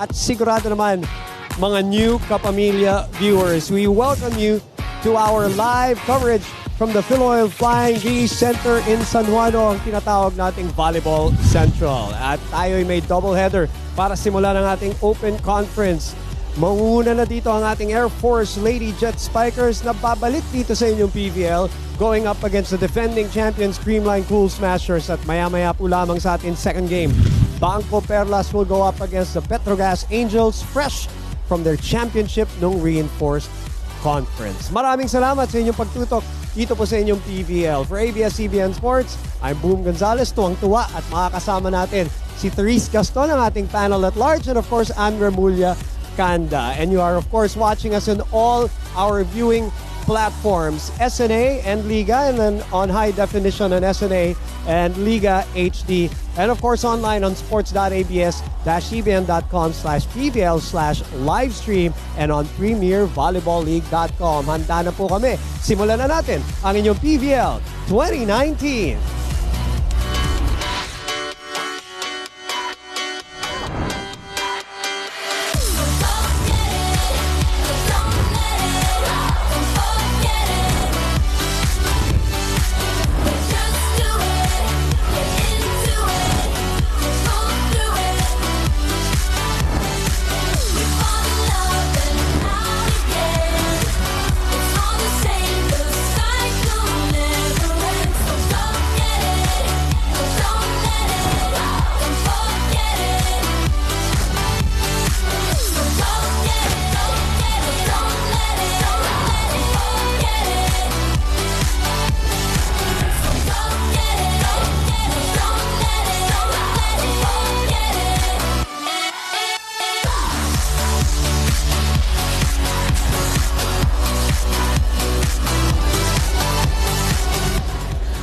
at sigurado naman mga new Kapamilya viewers. We welcome you to our live coverage from the Philoil Flying V Center in San Juan, ang tinatawag nating Volleyball Central. At tayo'y may doubleheader para simulan ang ating Open Conference. Manguna na dito ang ating Air Force Lady Jet Spikers na babalik dito sa inyong PVL, going up against the defending champions Creamline Cool Smashers. At maya-maya po lamang sa ating second game, Bangko Perlas will go up against the Petrogas Angels, fresh from their championship nung reinforced conference. Maraming salamat sa inyong pagtutok dito po sa inyong PVL. For ABS-CBN Sports, I'm Boom Gonzalez, tuwang-tuwa at makakasama natin si Therese Gaston, ang ating panel at large, and of course, Ann Remulla Kanda. And you are of course watching us on all our viewing platforms, SNA and Liga, and then on high definition on SNA and Liga HD, and of course online on sports.abs-cbn.com/pvl/livestream and on premiervolleyballleague.com. Handa na po kami. Simulan na natin ang inyong PVL 2019.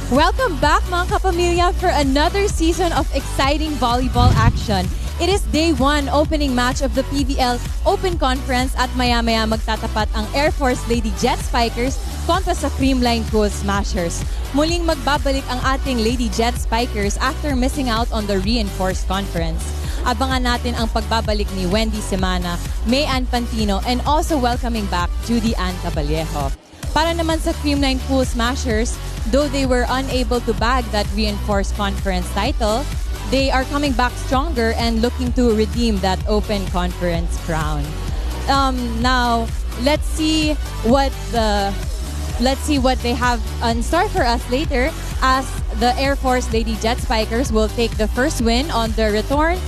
Welcome back mga kapamilya for another season of exciting volleyball action. It is day 1 opening match of the PVL Open Conference at maya-maya magtatapat ang Air Force Lady Jet Spikers kontra sa Creamline Cool Smashers. Muling magbabalik ang ating Lady Jet Spikers after missing out on the reinforced conference. Abangan natin ang pagbabalik ni Wendy Semana, May Ann Pantino, and also welcoming back Judy Ann Caballejo. Para naman sa Creamline Cool Smashers, though they were unable to bag that reinforced conference title, they are coming back stronger and looking to redeem that open conference crown. Now, let's see what they have in store for us later, as the Air Force Lady Jet Spikers will take the first win on the return,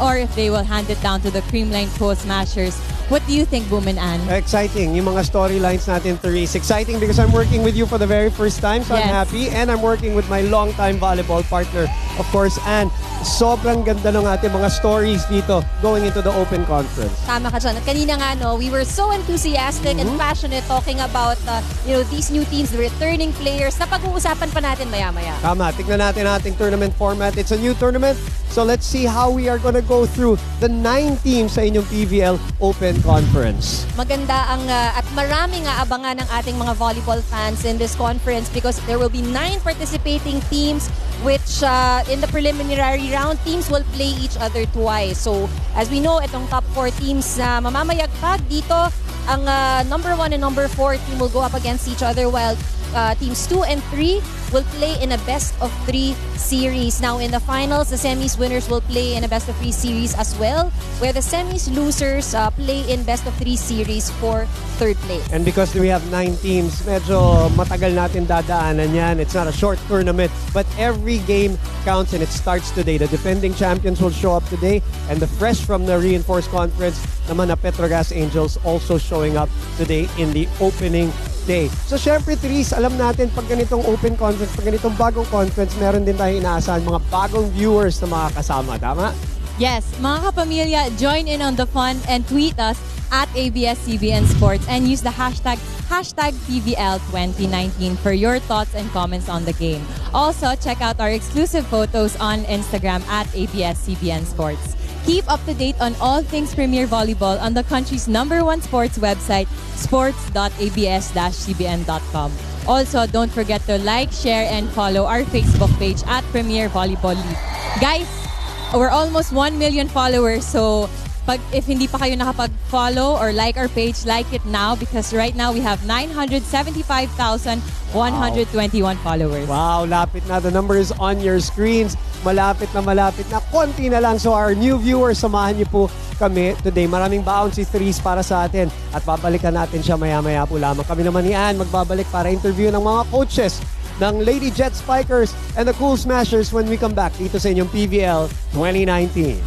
or if they will hand it down to the Creamline Cool Smashers. What do you think, Boom and Ann? Exciting. Yung mga storylines natin, Therese. Exciting because I'm working with you for the very first time, so yes. I'm happy. And I'm working with my longtime volleyball partner, of course, Ann. Sobrang ganda ng ating mga stories dito going into the Open Conference. Tama ka dyan. At kanina nga, no, we were so enthusiastic and passionate talking about these new teams, the returning players, na pag-uusapan pa natin maya-maya. Tama. Tignan natin ating tournament format. It's a new tournament, so let's see how we are gonna go through the 9 teams sa inyong PVL Open Conference. Maganda ang at maraming abangan ng ating mga volleyball fans in this conference because there will be 9 participating teams, which in the preliminary round, teams will play each other twice. So as we know, itong top 4 teams na mamamayagpag dito, ang number 1 and number 4 team will go up against each other, while teams 2 and 3 will play in a best-of-3 series. Now, in the finals, the semis winners will play in a best-of-3 series as well, where the semis losers play in best-of-3 series for third place. And because we have 9 teams, medyo matagal natin dadaanan yan. It's not a short tournament, but every game counts and it starts today. The defending champions will show up today, and the fresh from the reinforced conference naman na Petrogas Angels also showing up today in the opening day. So syempre, Therese, alam natin pag ganitong open conference, pag ganitong bagong conference, meron din tayong inaasahan mga bagong viewers na makakasama. Tama? Yes, mga kapamilya, join in on the fun and tweet us at ABS-CBN Sports and use the hashtag PVL2019 for your thoughts and comments on the game. Also, check out our exclusive photos on Instagram at ABS-CBN Sports. Keep up to date on all things Premier Volleyball on the country's #1 sports website, sports.abs-cbn.com. Also, don't forget to like, share, and follow our Facebook page at Premier Volleyball League. Guys, we're almost 1 million followers, so If hindi pa kayo nakapag-follow or like our page, like it now because right now we have 975,121 followers. Wow, lapit na. The number is on your screens. Malapit na. Konti na lang. So our new viewers, samahan niyo po kami today. Maraming bouncy threes para sa atin. At babalikan natin siya maya-maya po lamang. Kami naman ni Ann magbabalik para interview ng mga coaches ng Lady Jet Spikers and the Cool Smashers when we come back dito sa inyong PVL 2019.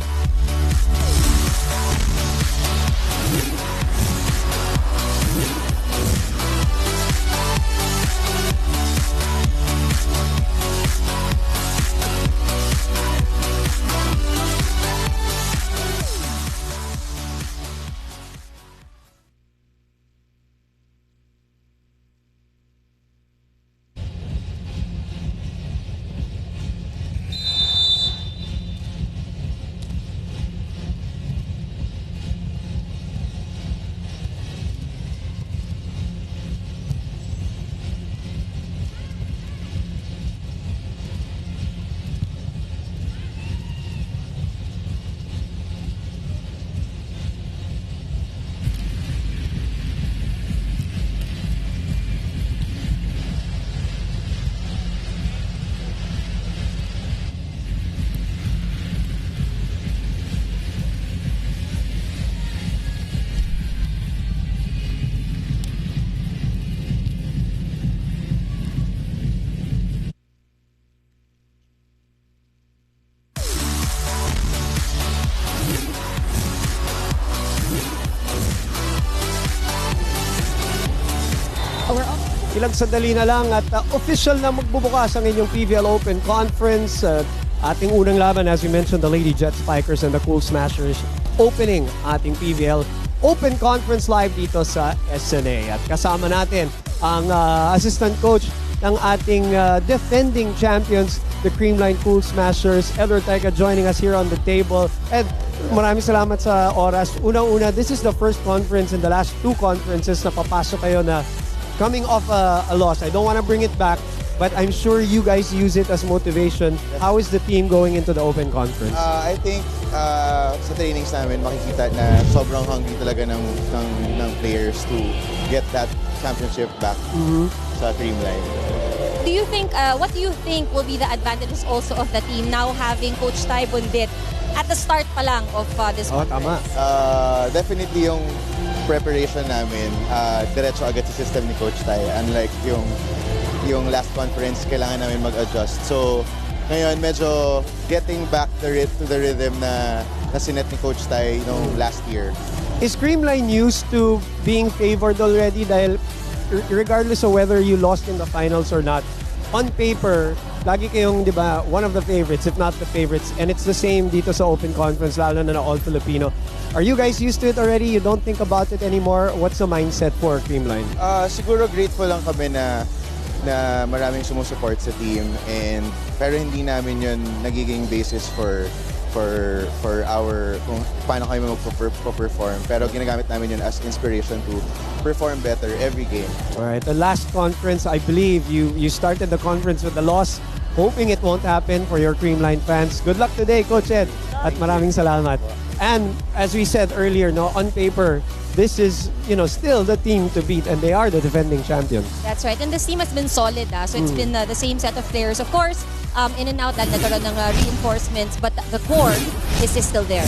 Ilang sandali na lang at official na magbubukas ang inyong PVL Open Conference. Ating unang laban, as we mentioned, the Lady Jet Spikers and the Cool Smashers opening ating PVL Open Conference live dito sa SNA. At kasama natin ang assistant coach ng ating defending champions, the Creamline Cool Smashers, Edward Taiga, joining us here on the table. And maraming salamat sa oras. Unang-una, this is the first conference in the last two conferences na papasok kayo na coming off a loss. I don't want to bring it back, but I'm sure you guys use it as motivation. How is the team going into the Open Conference? I think sa trainings namin makikita na sobrang hungry talaga ng players to get that championship back sa Creamline. What do you think will be the advantages also of the team now having Coach Tai Bundit at the start pa lang of this conference? Tama. Definitely yung preparation namin, diretso agad sa system ni Coach Tai. Unlike yung last conference, kailangan namin mag-adjust. So, ngayon, medyo getting back to the rhythm na sinet ni Coach Tai last year. Is Creamline used to being favored already dahil regardless of whether you lost in the finals or not, on paper, lagi kayong, di ba, one of the favorites, if not the favorites. And it's the same dito sa Open Conference, lalo na All-Filipino. Are you guys used to it already? You don't think about it anymore? What's the mindset for Creamline? Siguro grateful lang kami na maraming sumusuport sa team, pero hindi namin yun nagiging basis for our kung paano kami mag-perform. Pero ginagamit namin yun as inspiration to perform better every game. Alright, the last conference, I believe you started the conference with a loss, hoping it won't happen for your Creamline fans. Good luck today, Coach Ed, at maraming salamat. And as we said earlier, on paper, this is still the team to beat, and they are the defending champions. That's right. And this team has been solid. So it's been the same set of players. Of course, in and out lang nagkaroon ng reinforcements, but the core is still there.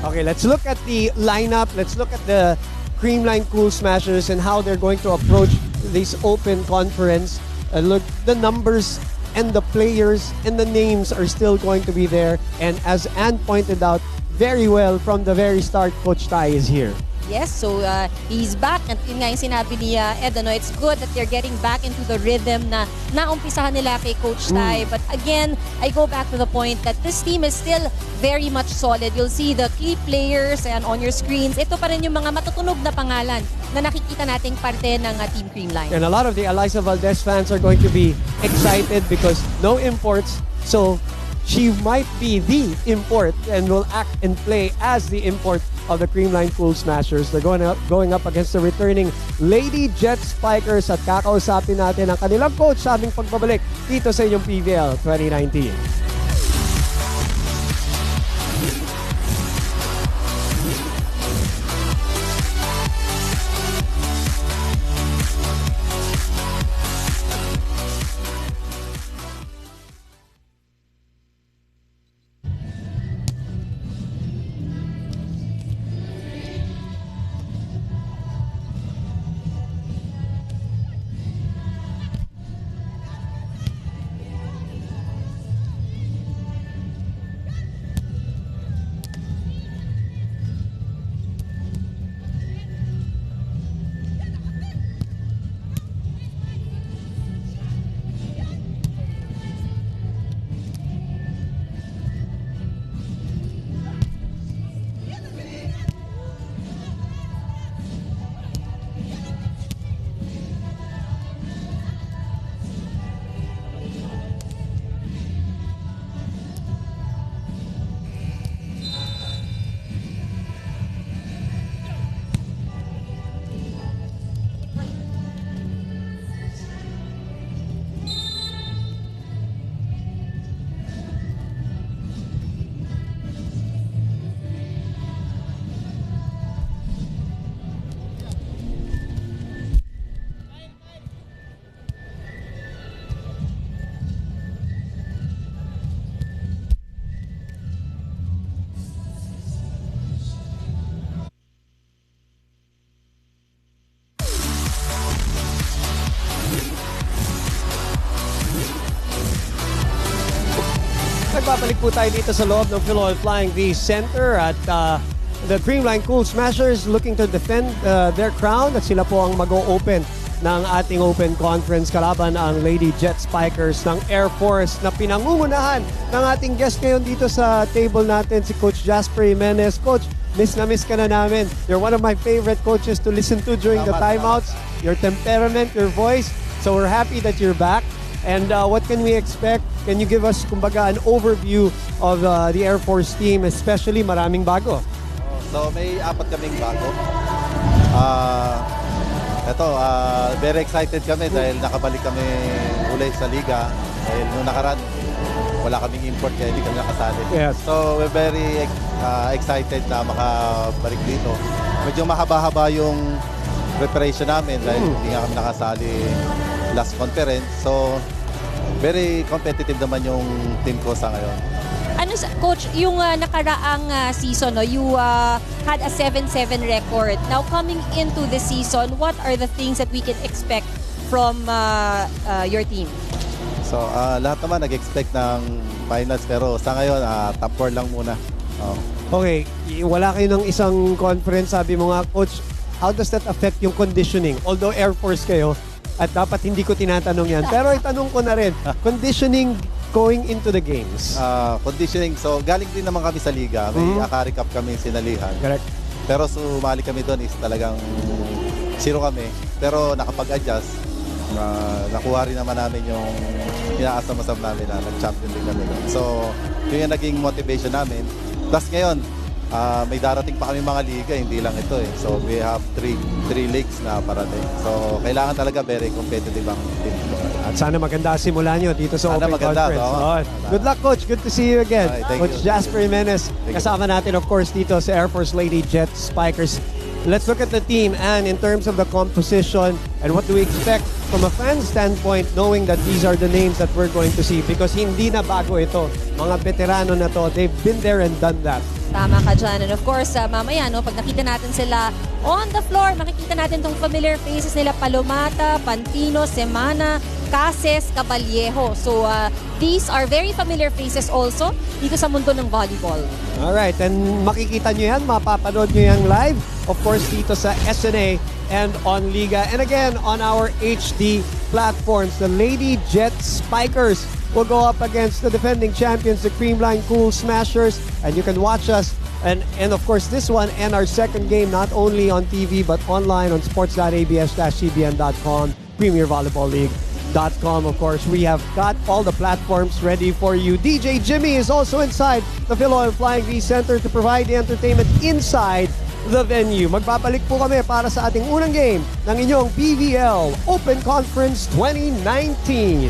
Okay, let's look at the lineup. Let's look at the Creamline Cool Smashers and how they're going to approach this Open Conference. Look, the numbers and the players and the names are still going to be there. And as Ann pointed out very well from the very start, Coach Tai is here. Yes, so he's back. At yun nga yung sinabi ni Ed, it's good that they're getting back into the rhythm na naumpisahan nila kay Coach Tai. But again, I go back to the point that this team is still very much solid. You'll see the key players and on your screens. Ito pa rin yung mga matutunog na pangalan na nakikita nating parte ng Team Creamline. And a lot of the Eliza Valdez fans are going to be excited because no imports. So she might be the import and will act and play as the import of the Creamline Cool Smashers. They're going up against the returning Lady Jet Spikers at kakausapin natin ang kanilang coach sa aming pagbabalik dito sa inyong PVL 2019. Magbabalik po tayo dito sa loob ng Philoil Flying V Center at the Creamline Cool Smashers looking to defend their crown at sila po ang mag-o-open ng ating open conference kalaban ang Lady Jet Spikers ng Air Force na pinangungunahan ng ating guest ngayon dito sa table natin, si Coach Jasper Jimenez. Coach, miss na miss ka na namin. You're one of my favorite coaches to listen to during the timeouts. Your temperament, your voice. So we're happy that you're back. And what can we expect? Can you give us, kumbaga, an overview of the Air Force team, especially maraming bago? So may 4 kaming bago. Very excited kami dahil nakabalik kami ulit sa liga. Dahil nung nakaraan, wala kaming import kaya hindi kami nakasali. Yes. So we're very excited na makabalik dito. Medyo mahaba-haba yung preparation namin dahil hindi nga kami nakasali last conference. So very competitive naman yung team ko sa ngayon. Coach, yung nakaraang season, you had a 7-7 record. Now, coming into the season, what are the things that we can expect from your team? So, lahat naman nag-expect ng finals pero sa ngayon, top 4 lang muna. Okay, wala kayo ng isang conference. Sabi mo nga, Coach, how does that affect yung conditioning? Although Air Force kayo, at dapat hindi ko tinatanong yan. Pero itanong ko na rin, conditioning going into the games. Conditioning, so galing din naman kami sa liga. May Akari Cup kami sinalihan. Correct. Pero sumali kami doon is talagang zero kami. Pero nakapag-adjust, nakuha rin naman namin yung inaasam-asam namin na nag-champion din kami doon. So, yun yung naging motivation namin. Plus ngayon, may darating pa kami mga liga, hindi lang ito eh. So, we have three leagues na parating. So, kailangan talaga very competitive ang team. At sana maganda simula nyo dito sa Sana Open maganda, Conference. no? Good luck, Coach. Good to see you again. Okay, thank Coach you. Jasper Jimenez. Thank you. Kasama natin, of course, dito sa Air Force Lady Jet Spikers. Let's look at the team and in terms of the composition and what do we expect from a fan standpoint knowing that these are the names that we're going to see because hindi na bago ito. Mga veterano na to. They've been there and done that. Tama ka dyan. And of course, mamaya, pag nakita natin sila on the floor, makikita natin tong familiar faces nila, Palomata, Pantino, Semana, Cases, Caballejo. So, these are very familiar faces also dito sa mundo ng volleyball. Alright, and makikita nyo yan, mapapanood nyo yan live. Of course, dito sa SNA and on Liga. And again, on our HD platforms, the Lady Jet Spikers will go up against the defending champions, the Creamline Cool Smashers. And you can watch us and of course this one and our second game not only on TV but online on sports.abs-cbn.com, Premier Volleyball League.com. Of course, we have got all the platforms ready for you. DJ Jimmy is also inside the Philoil Flying V Center to provide the entertainment inside the venue. Magbabalik po kami para sa ating unang game ng inyong PVL Open Conference 2019.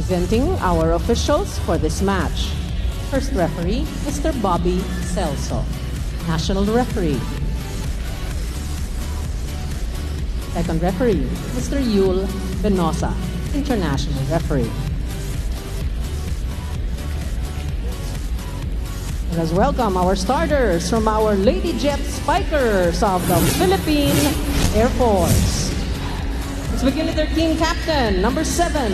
Presenting our officials for this match. First referee, Mr. Bobby Celso, National Referee. Second referee, Mr. Yul Benosa, International Referee. Let us welcome our starters from our Lady Jet Spikers of the Philippine Air Force. Let's begin with their team captain, number 7,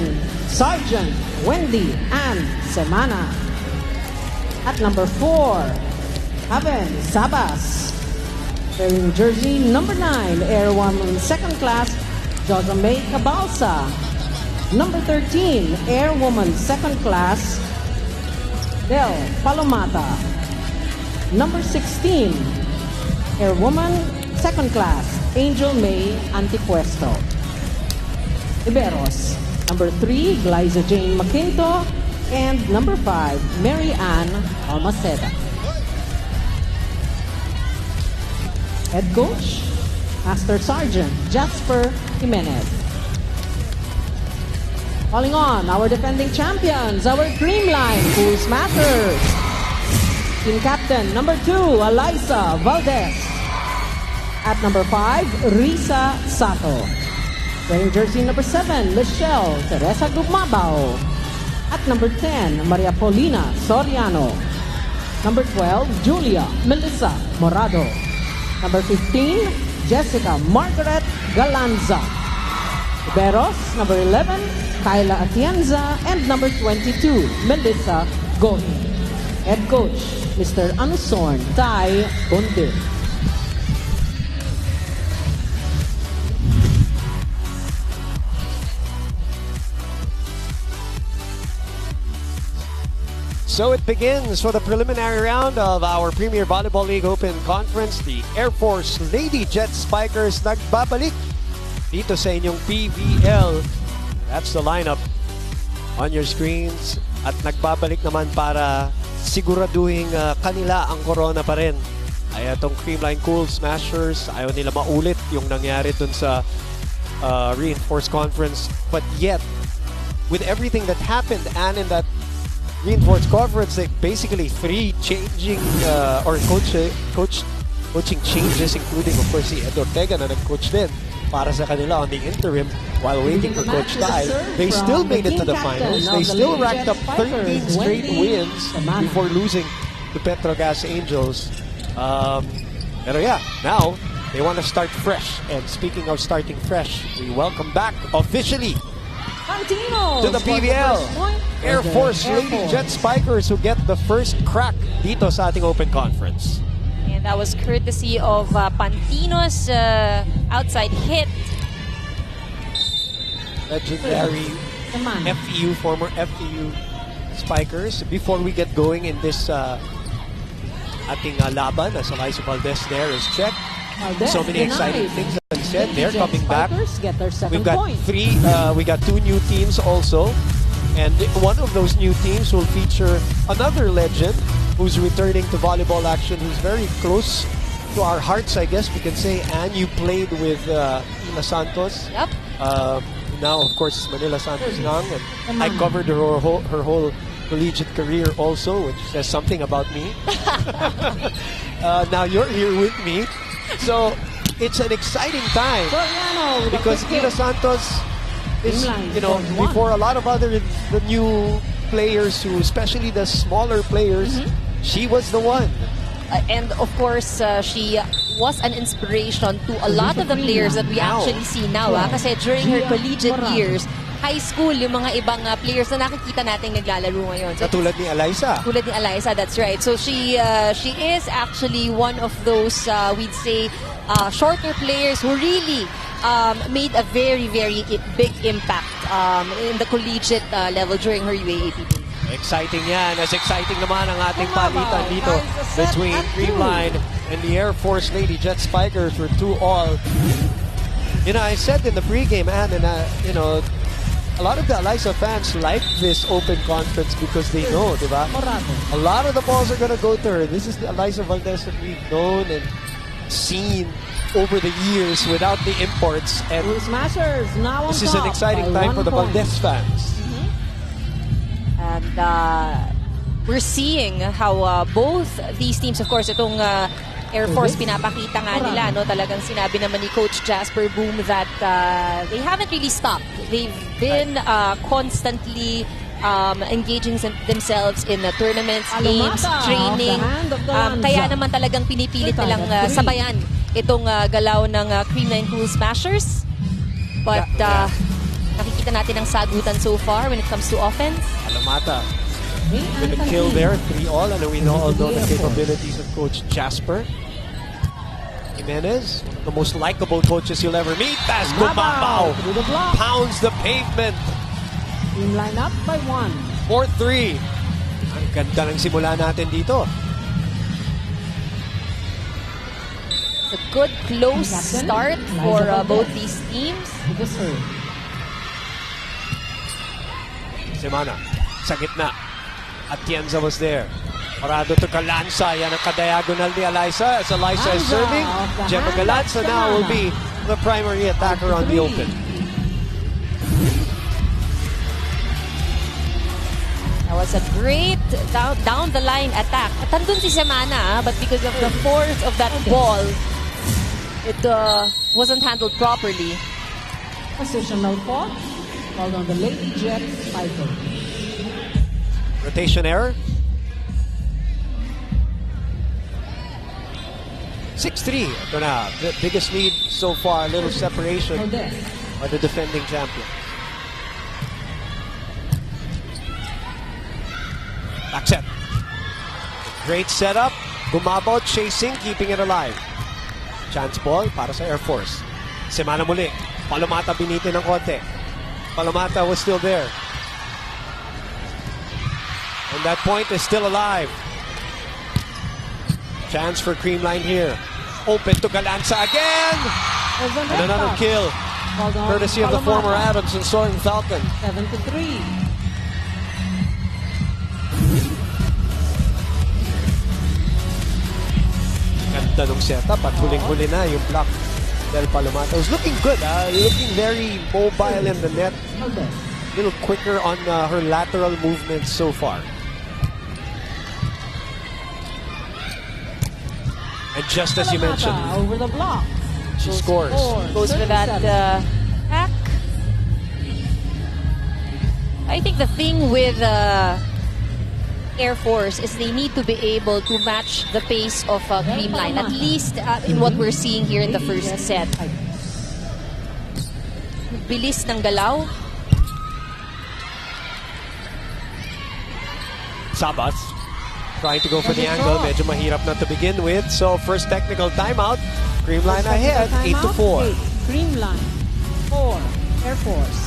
Sergeant Wendy Ann Semana. At number 4, Haven Sabas. Wearing jersey number 9, Airwoman Second Class, Josa May Cabalsa. Number 13, Airwoman Second Class, Del Palomata. Number 16, Airwoman Second Class, Angel May Antipuesto. Iberos, number 3, Glyza Jane Maquinto, and number 5, Mary Ann Almaceda. Head coach, Master Sergeant Jasper Jimenez. Calling on our defending champions, our Creamline Pools Masters. Team captain, number 2, Eliza Valdez. At number 5, Risa Sato. Wearing jersey number 7, Michelle Teresa Gumabao. At number 10, Maria Paulina Soriano. Number 12, Julia Melissa Morado. Number 15, Jessica Margaret Galanza. Iberos, number 11, Kyla Atienza. And number 22, Melissa Gohi. Head coach, Mr. Anusorn Tai Bundir. So it begins for the preliminary round of our Premier Volleyball League Open Conference. The Air Force Lady Jet Spikers nagbabalik dito sa inyong PVL. That's the lineup on your screens. At nagbabalik naman para siguraduhin kanila ang corona pa rin. Ay itong Creamline Cool Smashers, ayaw nila maulit yung nangyari dun sa Reinforced Conference. But yet, with everything that happened and in that Reinforced Conference, like basically 3 changing or coaching changes, including of course si Ed Ortega na nag-coach din para sa kanila on the interim while waiting for Coach Tai. They still made it to the finals. They still racked up 13 straight wins before losing to Petrogas Angels. Pero yeah, now they want to start fresh. And speaking of starting fresh, we welcome back officially to the PVL, Air Force Lady Jet Spikers, who get the first crack dito sa ating Open Conference. And that was courtesy of Pantino's outside hit. Legendary FEU, former FEU Spikers. Before we get going in this ating laban, as Eliza Valdez there is checked. So many exciting things that said. They're coming back. We've got we got 2 new teams also. And one of those new teams will feature another legend who's returning to volleyball action, who's very close to our hearts, I guess we can say. And you played with Ina Santos. Yep. Now, of course, Manila Santos Nang. And I covered her whole collegiate career also, which says something about me. Now you're here with me. So it's an exciting time because Ina Santos is, before a lot of the new players, who, especially the smaller players, she was the one. And of course, she was an inspiration to a lot of the players that we actually see now. Kasi during her collegiate years, high school, yung mga ibang players na nakikita natin naglalaro ngayon. So, Tulad ni Eliza. Tulad ni Eliza, that's right. So she is actually one of those, we'd say, shorter players who really made a very, very big impact in the collegiate level during her UAAP days. Exciting yan. As exciting naman ang ating palitan dito between Creamline and the Air Force Lady Jet Spikers for 2-all. I said in the pregame, and a lot of the Eliza fans like this open conference because they know, diba? A lot of the balls are gonna go to her. This is the Eliza Valdez that we've known and seen over the years without the imports. And Smashers now this is an exciting time for the Valdez fans. And we're seeing how both these teams, of course, itong Air Force, pinapakita nga nila, no? Talagang sinabi naman ni Coach Jasper Boom that they haven't really stopped. They've been constantly engaging themselves in tournaments, games, training. Kaya naman talagang pinipilit nilang sabayan itong galaw ng Creamline Pool Smashers. But nakikita natin ang sagutan so far when it comes to offense. Alamata with a kill there, 3-all, and we all know the capabilities of Coach Jasper. Jimenez, the most likable coaches you'll ever meet, as Gumabaw pounds the pavement. Line up by 1. 4-3. Ang ganda ng simula natin dito. It's a good close start for both these teams. Semana sa gitna. Atienza was there. Parado to Galanza. Yan ang kadiagonal ni Alyssa. As Alyssa is serving, Gemma Galanza now will be the primary attacker on the open. That was a great down the line attack. At andun si Semana, but because of the force of that ball, it wasn't handled properly. Positional fault. Called on the Lady Jet cycle. Rotation error. 6-3. Ito na. The biggest lead so far. A little separation by the defending champion. Back set. Great setup. Gumabaw chasing, keeping it alive. Chance ball para sa Air Force. Semana muli. Palomata binitin ng konti. Palomata was still there. And that point is still alive. Chance for Creamline here. Open to Galanza again! And another kill. Courtesy of the former Adams and Soaring Falcon. 7-3. Ganda nung setup at huling-huli na yung block del Palomata. Was looking good. Looking very mobile in the net. A little quicker on her lateral movements so far. And just as you mentioned, over the block. she scores. Goes for that hack. I think the thing with Air Force is they need to be able to match the pace of Creamline, at least in what we're seeing here in the first set. Bilis ng galaw. Sabas trying to go for the angle. Medyo mahirap na to begin with. So first technical timeout. Creamline ahead, 8-4. Creamline 4. Air Force.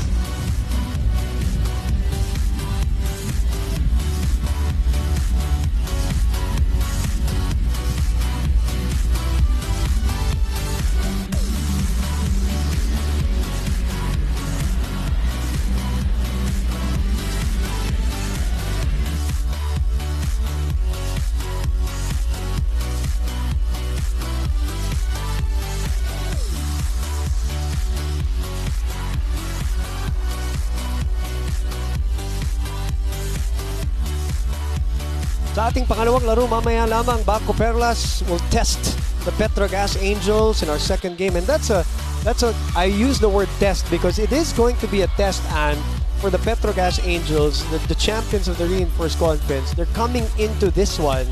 Sa ating pangalawang laro, mamaya lamang, Bangko Perlas will test the Petrogas Angels in our second game. And I use the word test because it is going to be a test, and for the Petrogas Angels, the champions of the Reinforced Conference, they're coming into this one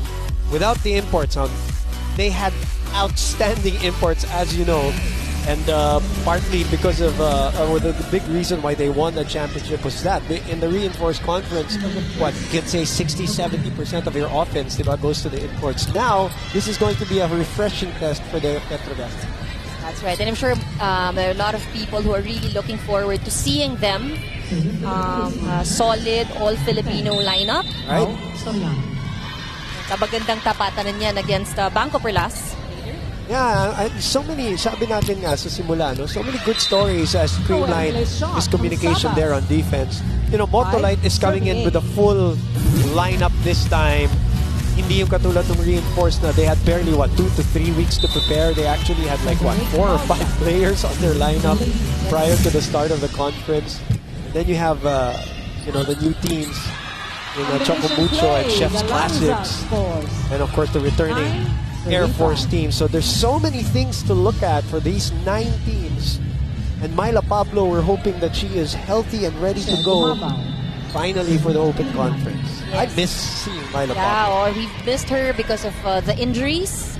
without the imports. They had outstanding imports, as you know, and partly because of the big reason why they won the championship was that in the Reinforced Conference, what you can say 60-70% of your offense goes to the imports. Now this is going to be a refreshing test for the Petrogas. That's right, and I'm sure there are a lot of people who are really looking forward to seeing them. Solid all-Filipino lineup. Right? Kabagandang tapatan niyan against Bangko Perlas. Yeah, so many, sabi natin nga sa simula, no? So many good stories as Creamline, miscommunication there on defense. You know, Motolite is coming in with a full lineup this time. Hindi yung katulad ng Reinforced na they had barely, 2 to 3 weeks to prepare. They actually had 4 or 5 players on their lineup prior to the start of the conference. And then you have, the new teams in Combination Chocomucho and play, Chef's the Classics. Lanza scores. And of course, the returning 9, Air 35. Force team. So there's so many things to look at for these 9 teams. And Myla Pablo, we're hoping that she is healthy and ready to go finally for the Open Conference. I miss seeing Myla Yeah, Pablo. we've missed her because of the injuries.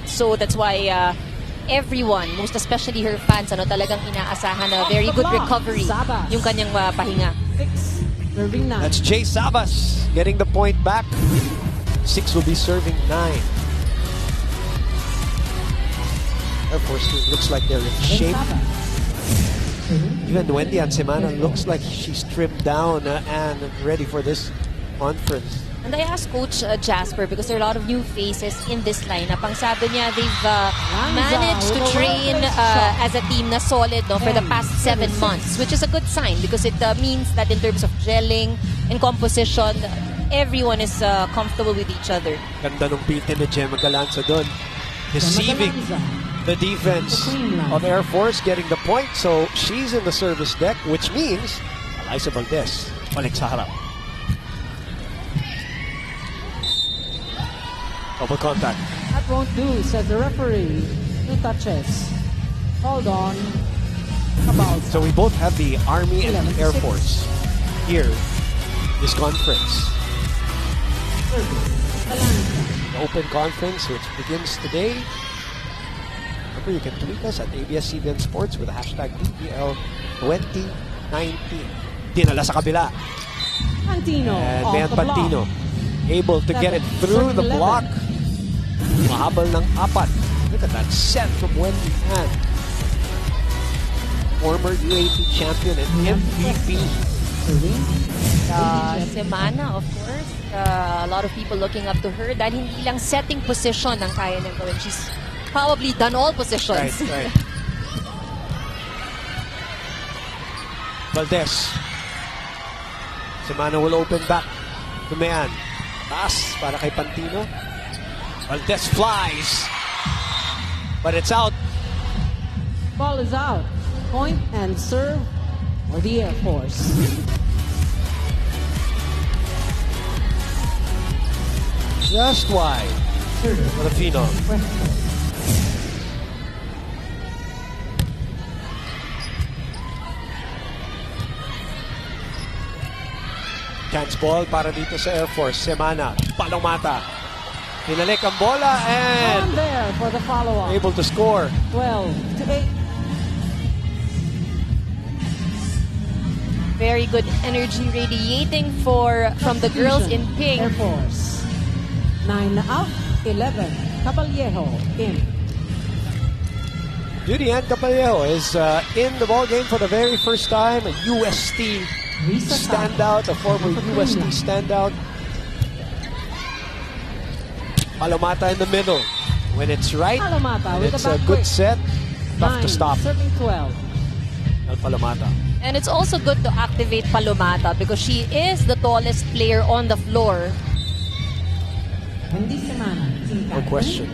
So that's why everyone, most especially her fans, talagang inaasahan na very good recovery Sabas. yung kanyang pahinga. 6, serving 9. That's Jay Sabas getting the point back. 6 will be serving 9. Air Force team looks like they're in shape. Even Wendy and Semana looks like she's trimmed down and ready for this conference. And I asked Coach Jasper because there are a lot of new faces in this lineup. Ang sabi niya, they've managed to train as a team na solid for the past 7 months, which is a good sign because it means that in terms of gelling and composition, everyone is comfortable with each other. Ganda nung bitin ni Gemma Galanza doon. Deceiving the defense of Air Force, getting the point. So she's in the service deck, which means Eliza Valdez balik sa harap. Double contact. That won't do, says the referee. 2 touches. Hold on. About So we both have the Army and the Air 11-6. Force here in this conference. The Open Conference, which begins today. Remember, you can tweet us at ABS-CBN Sports with the hashtag BBL2019. Dinala sa kabila. Pantino. And off Mayan the block. Pantino able to get it through the 11. block. Mahabal ng 4. Look at that set from Wendy Han. Former UAP champion and MVP. Semana, of course, a lot of people looking up to her dahil hindi lang setting position ang kaya niyang gawin. She's probably done all positions. Right. Valdez. Semana will open back to Mayan. Pass para kay Pantino. Valdez flies. But it's out. Ball is out. Point and serve for the Air Force. Just wide. Filipino. Chance ball para dito sa Air Force. Semana. Palomata. Hinalik ang bola On and there for the follow-up. able to score. 12-8. Very good energy radiating from the girls in pink. Air Force. 9 out, 11. Caballero in. Judy Ann Capallejo is in the ball game for the very first time. A UST standout, a former UST standout. Palomata in the middle. When it's right, Palomata with it's the a back good quick. set. Tough 9, to stop. serving 12. El Palomata. And it's also good to activate Palomata because she is the tallest player on the floor. Wendy Semana. No question.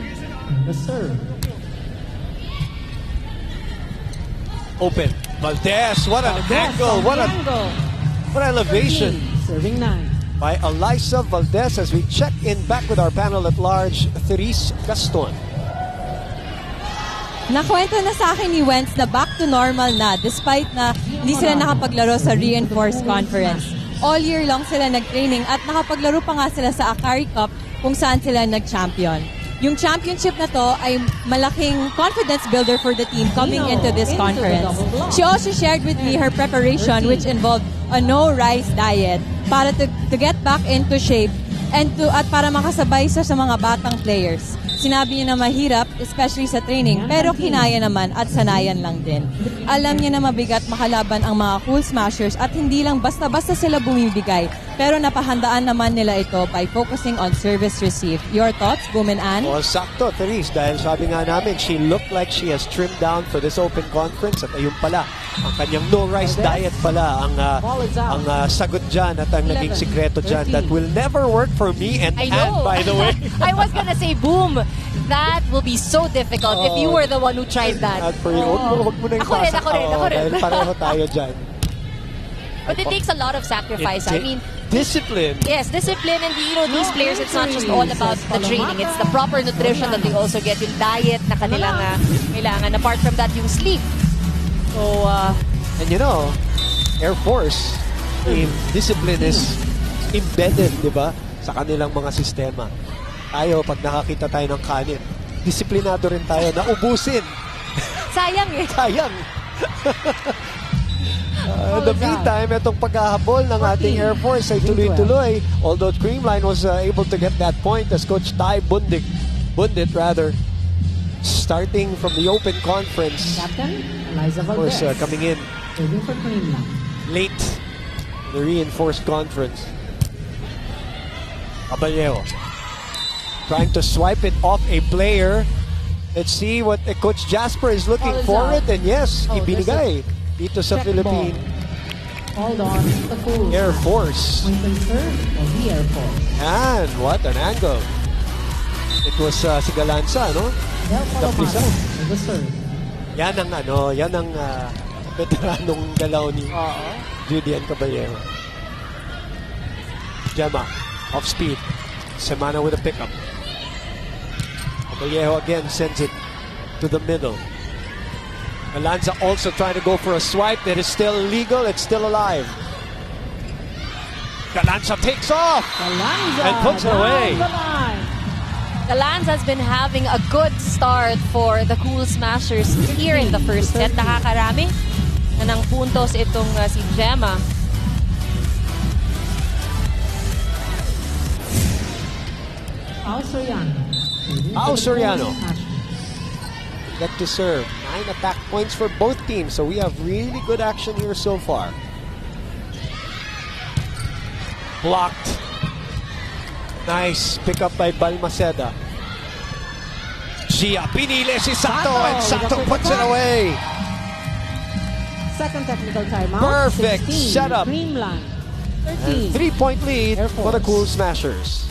The serve. Open. Valdez, what an angle. What an elevation 13, serving 9. by Eliza Valdez as we check in back with our panel at large, Therese Gaston. Nakwento na sa akin ni Wentz na back to normal na despite na hindi sila nakapaglaro sa Reinforced Conference. All year long sila nag-training at nakapaglaro pa nga sila sa Akari Cup kung saan sila nag-champion. Yung championship na to ay malaking confidence builder for the team coming into this conference. She also shared with me her preparation which involved a no-rice diet para to get back into shape and at para makasabay sa mga batang players. Sinabi niya na mahirap, especially sa training, pero kinaya naman at sanayan lang din. Alam niya na mabigat makalaban ang mga cool smashers at hindi lang basta-basta sila bumibigay, pero napahandaan naman nila ito by focusing on service received. Your thoughts, Boom and Ann? Well, sakto, Therese, dahil sabi nga namin, she looked like she has trimmed down for this open conference at ayun pala, ang kanyang no-rice diet pala ang sagot dyan at ang naging sikreto dyan that will never work for me and I Ann, know. by the way. I was gonna say, Boom, that will be so difficult if you were the one who tried that. At for you, huwag mo na yung Ako rin, pasok. ako rin. Dahil pareho tayo dyan. But it takes a lot of sacrifice. I mean, discipline. Yes, discipline, and these players, it's not just all about the training. It's the proper nutrition that they also get, yung diet na kanilang kailangan. Apart from that, yung sleep. So, And Air Force, discipline is embedded, di ba, sa kanilang mga sistema. Tayo, pag nakakita tayo ng kanin, disiplinado rin tayo na ubusin. sayang eh. Sayang. In the meantime, itong paghahabol ng ating Air Force ay tuloy-tuloy. Although Creamline was able to get that point as Coach Ty Bundit starting from the open conference. Captain, Eliza Of course, Valdez. coming in Serving for Creamline. late in the reinforced conference. Caballero trying to swipe it off a player. Let's see what Coach Jasper is looking for it. And yes, ibinigay dito sa Philippine Hold on. The cool. Air Force. Point and serve of the Air Force. And what an angle. It was si Galanza, no? Kapisan. With the serve. Yan ang veteranong galaw ni Julian Caballero. Gemma, off speed. Semana with a pickup. Caballero again sends it to the middle. Galanza also trying to go for a swipe that is still illegal. It's still alive. Galanza takes off Galanza and puts it away. down the line. Galanza has been having a good start for the Cool Smashers here in the first set. Nakakarami na ng puntos itong si Gemma. Al Soriano. Get to serve. 9 attack points for both teams. So we have really good action here so far. Blocked. Nice pick up by Balmaceda. Gia pinili si Sato and Sato puts it away. Second technical timeout. Perfect 16, setup. Creamline. And 13. 3-point lead Air for the Force. Cool Smashers.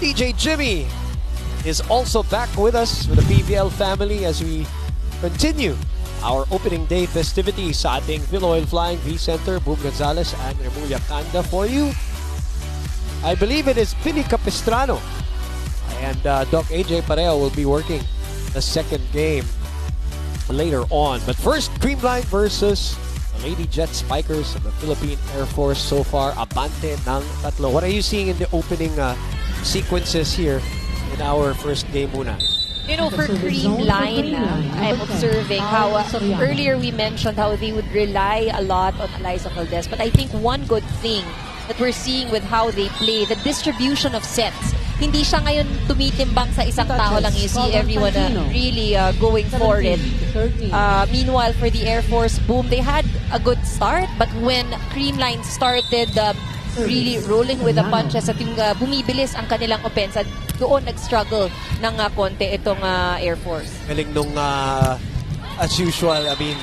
DJ Jimmy is also back with us with the PVL family as we continue our opening day festivities sa ating Philoil Flying V-Center. Boom Gonzalez and Remulla Kanda for you. I believe it is Pili Capistrano and Doc AJ Pareo will be working the second game later on. But first, Creamline versus the Lady Jet Spikers of the Philippine Air Force. So far, abante ng tatlo. What are you seeing in the opening sequences here in our first game muna? You know, for Creamline, I'm observing how earlier we mentioned how they would rely a lot on Eliza Valdez. But I think one good thing that we're seeing with how they play, the distribution of sets. Hindi siya ngayon tumitimbang sa isang tao lang. You see everyone really going for it. Meanwhile, for the Air Force, boom, they had a good start. But when Creamline started really rolling with the punches at yung bumibilis ang kanilang opensa, doon nag-struggle ng konti itong Air Force. Galing nung, as usual, I mean,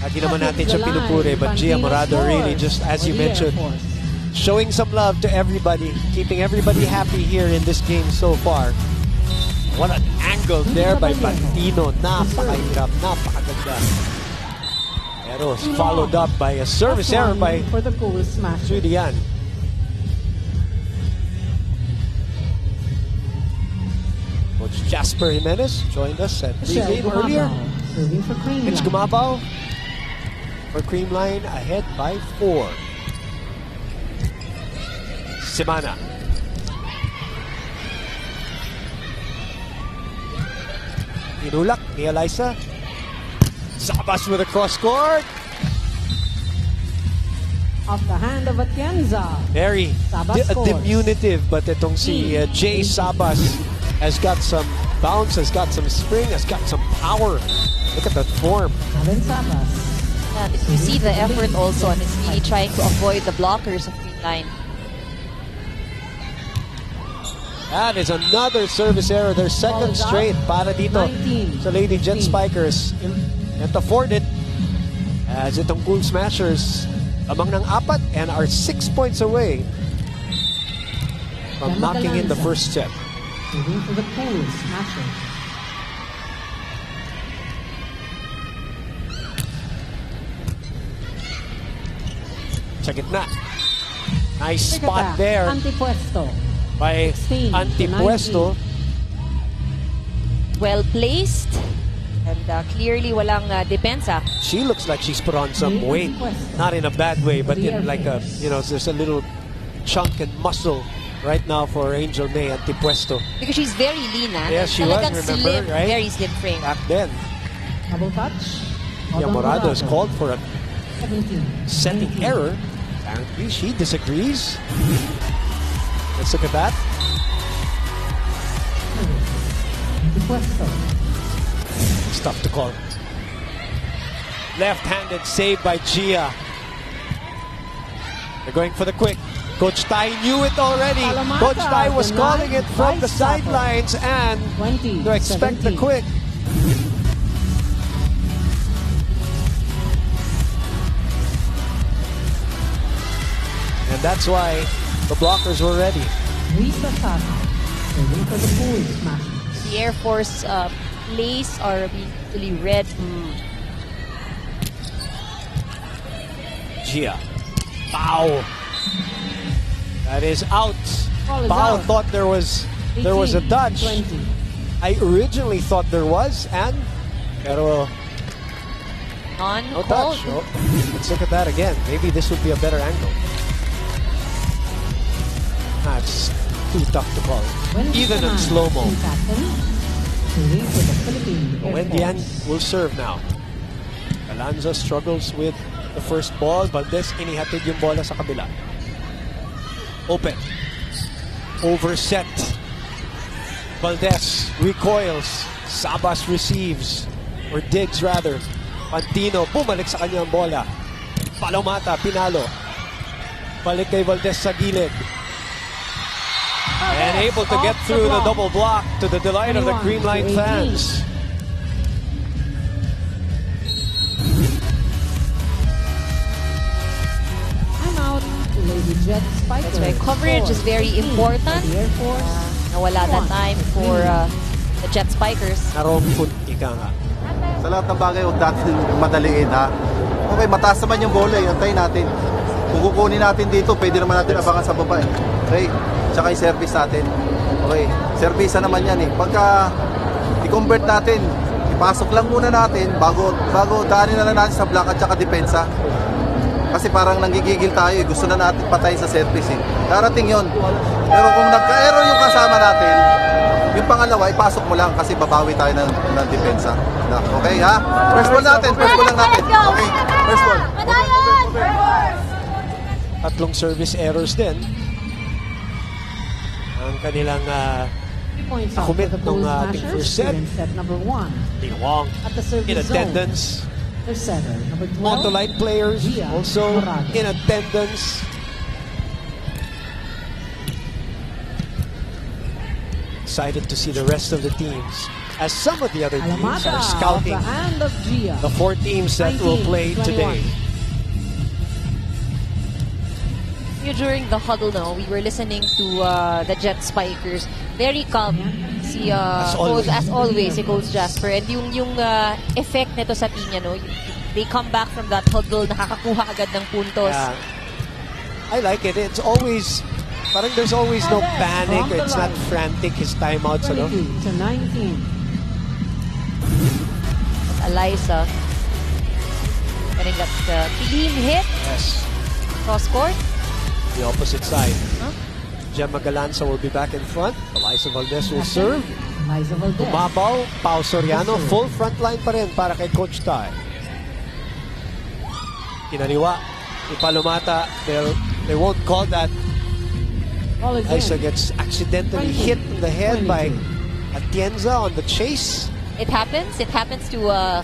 hindi naman natin siya pinupuri, but Gia Morado really just, as you mentioned, showing some love to everybody, keeping everybody happy here in this game so far. What an angle there by Bantino. Napakahirap, napakaganda. Pero followed up by a service error by Julian. Coach Jasper Jimenez joined us at pregame earlier. It's Gumabaw for Creamline ahead by 4. Semana. Inulak ni Eliza. Sabas with a cross court. Off the hand of Atienza. Very diminutive, but itong si Jay Sabas has got some bounce, has got some spring, has got some power. Look at that form. Karen Sabas. And you see the effort also, and it's really trying to avoid the blockers of Creamline. That is another service error. Their second Balls out. straight para dito 19, sa Lady Jet 15. Spikers. Can't afford it. As itong Cool Smashers among ng 4 and are 6 points away from Gemma knocking in the Galanza. first set. Moving to the Cool Smashers. Sa gitna. Nice Take spot attack. there Antipuesto. by 16 to Antipuesto. Well placed. And clearly walang depensa. She looks like she's put on some weight. Not in a bad way, but in like a, there's a little chunk and muscle right now for Angel May Antipuesto. Because she's very lean, Yes, she was, Talagang remember, slim, right? very slim frame. Back then, Double touch. yeah, Morado is called for a 17. setting 19. error. Apparently, she disagrees. Let's look at that. Antipuesto. It's tough to call. Left-handed save by Gia. They're going for the quick. Coach Tai knew it already. Alamata, Coach Tai was denied calling it from by the sidelines and 20, to expect the 17. quick. And that's why the blockers were ready. Risa Sata. Moving to the Cool Smashers. The Air Force plays are being really read. Gia. Bao. That is out. Ball is Bao out. thought there was a 18, touch. 20. I originally thought there was, and pero no Non-called. touch. Oh, let's look at that again. Maybe this would be a better angle. That's too tough to call. Even in slow-mo. Team captain. Moving to the Philippine Air Wendian Force. will serve now. Galanza struggles with the first ball. Valdez inihatid yung bola sa kabila. Open. Overset. Valdez recoils. Sabas receives. Or digs rather. Pantino bumalik sa kanyang bola. Palomata, pinalo. Balik kay Valdez sa gilid. And able to get through the double block to the delight of the 21 Creamline to 18. fans. I'm out. Lady Jet Spikers. That's why coverage is very 14 important. for the Air Force. Nawala that time for the Jet Spikers. Narompun ika nga. Sa lahat ng bagay, huwag natin madaliin, ha? Okay, mataas naman yung bola, antayin natin. Kung kukunin natin dito, pwede naman natin abangan sa baba, eh. Okay? Tsaka yung service natin. Okay, service naman yan, eh. Pagka i-convert natin, ipasok lang muna natin bago daanin na lang natin sa block at tsaka depensa. Kasi parang nanggigigil tayo, eh. Gusto na natin patayin sa service, eh. Darating yon. Pero kung nagka-error yung kasama natin, yung pangalawa, ipasok mo lang kasi babawi tayo ng depensa. Okay, ha? First ball natin, first ball lang natin. Okay, first ball. Tatlong service errors din. Ang kanilang 3 points out Nakumit for the nung Cool ating Smashers first set. in set number 1. Ling Wong At the service in zone. attendance. Their setter, number 12. Motolite players Gia also Morado. in attendance. Excited to see the rest of the teams, as some of the other teams Alamata are off scouting the hand of Gia. the 4 teams that will 19, play 21. today. During the huddle now, we were listening to the Jet Spikers. Very calm. Si, as always, si Coach Jasper. And yung effect nito sa team niya, no? They come back from that huddle, nakakakuha agad ng puntos. Yeah. I like it. It's always, parang there's always no panic. From the It's not line. frantic, his timeouts, ano? 22 to 19. Eliza getting that clean hit Yes. cross court. The opposite side. Huh? Gemma Galanza will be back in front. Eliza Valdez will serve. Liza Valdez. Bumabaw, Pao Soriano, full front line pa rin para kay Coach Tai. Kinaliwa, Ipalumata, they won't call that. Ball is Eliza in. gets accidentally 20, hit in the head by Atienza on the chase. It happens to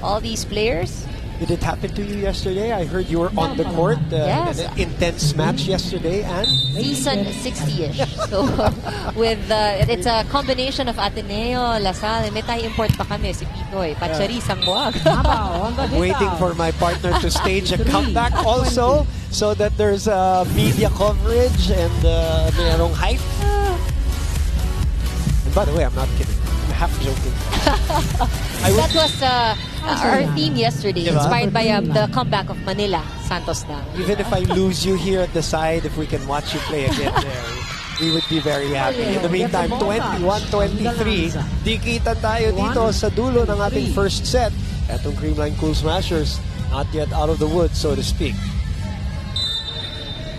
all these players. Did it happen to you yesterday? I heard you were on the court Yes. in an intense match yesterday, and Season 60-ish. So, with it's a combination of Ateneo, Lasal, and may tayo import pa kami, si Pinoy. Patsyari, Sangbuag. Mabaw on the waiting hit-out. for my partner to stage a comeback also, so that there's media coverage and mayroong hype. And by the way, I'm not kidding. I'm half joking. That was our theme yesterday, Diba? inspired by the comeback of Manila, Santos na. Even if I lose you here at the side, if we can watch you play again there, we would be very happy. In the meantime, 21-23, dikitan tayo dito sa dulo ng ating first set. Etong Creamline Cool Smashers, not yet out of the woods, so to speak.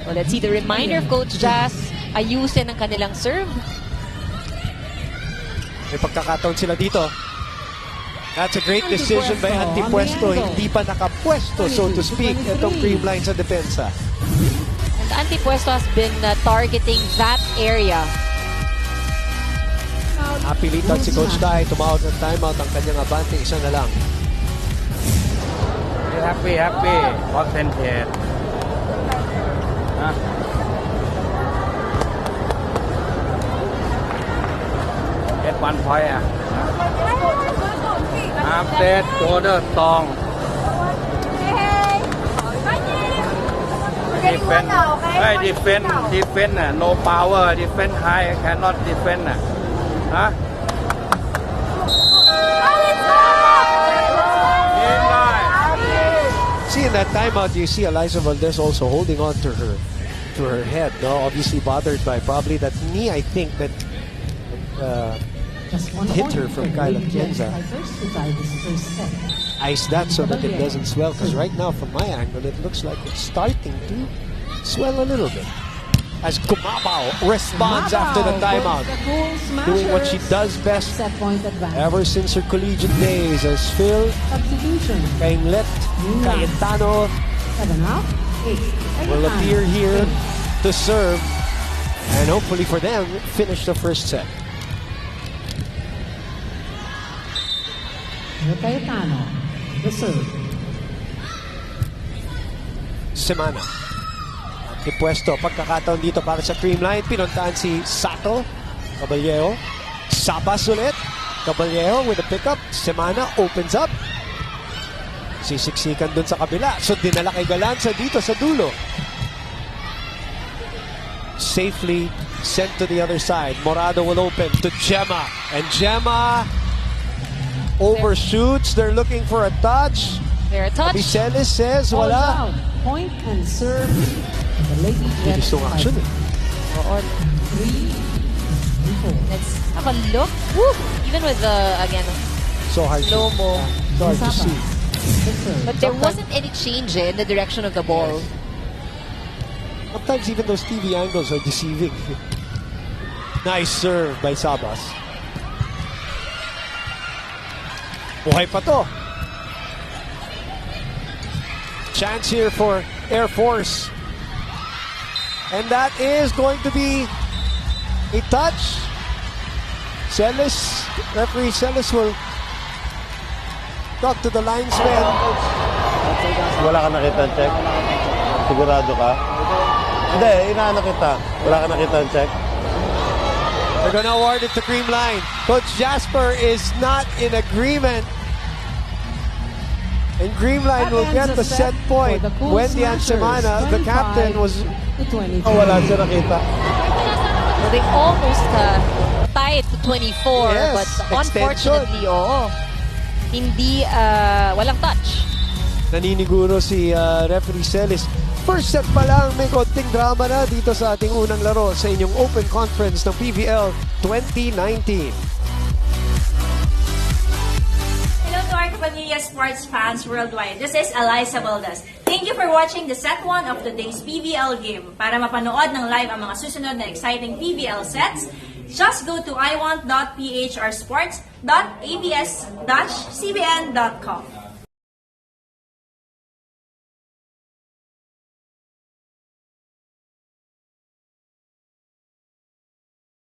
Well, let's see the reminder of Coach Jazz, ayusin ang kanilang serve. May pagkakataon sila dito. That's a great decision by Antipuesto. Hindi pa nakapwesto, so to speak, itong Creamline sa depensa. And Antipuesto has been targeting that area. Napilitan si Coach Tai, tumawag ng timeout, ang kanyang abante, isa na lang. Happy, concentrate. Get 1 point. Update order song. Defend. Hey, defend. No power. Defend high. Cannot defend. Huh? See, in that timeout, you see Eliza Valdez also holding on to her head, no? Obviously bothered by probably that knee, I think, that hit her from Kyle Atienza. Ice that so that it doesn't swell, because right now, from my angle, it looks like it's starting to swell a little bit. As Kumabaw responds after the timeout, doing what she does best ever since her collegiate days, as Phil, Kaimlet, Cayetano will appear here to serve and hopefully for them finish the first set. Cayetano, the serve. Semana. Antipuesto, pagkakataon dito para sa Creamline. Pinuntahan si Sato. Caballero. Sabas ulit. Caballero with a pickup. Semana opens up. Sisiksikan dun sa kabila. So dinala kay Galanza dito sa dulo. Safely sent to the other side. Morado will open to Gemma. And Gemma overshoots. They're looking for a touch. There a touch. Abiceles says wala. Point and serve. The Lady Jets. Gusto ng action eh. Oo. 3-4. Let's have a look. Woo! Even with again, So hard slow-mo. So hard to see. The serve. But there wasn't any change in the direction of the ball. Sometimes even those TV angles are deceiving. Nice serve by Sabas. Buhay pa to. Chance here for Air Force. And that is going to be a touch. Referee Celis will talk to the linesman. Wala ka nakita check? Sigurado ka? Hindi, inaano kita. Wala ka nakita check? They're going to award it to Creamline. Coach Jasper is not in agreement. And Creamline will get the set point. Wendy and Semana, the captain, was... Oh, wala siya nakita. Well, they almost tied to 24, Yes, but extension. unfortunately, hindi, walang touch. Naniniguro si referee Celis. First set pa lang, may konting drama na dito sa ating unang laro sa inyong Open Conference ng PVL 2019. Hello to our Kapamilya sports fans worldwide. This is Eliza Valdez. Thank you for watching the set 1 of today's PVL game. Para mapanood ng live ang mga susunod na exciting PVL sets, just go to iWant.ph or sports.abs-CBN.com.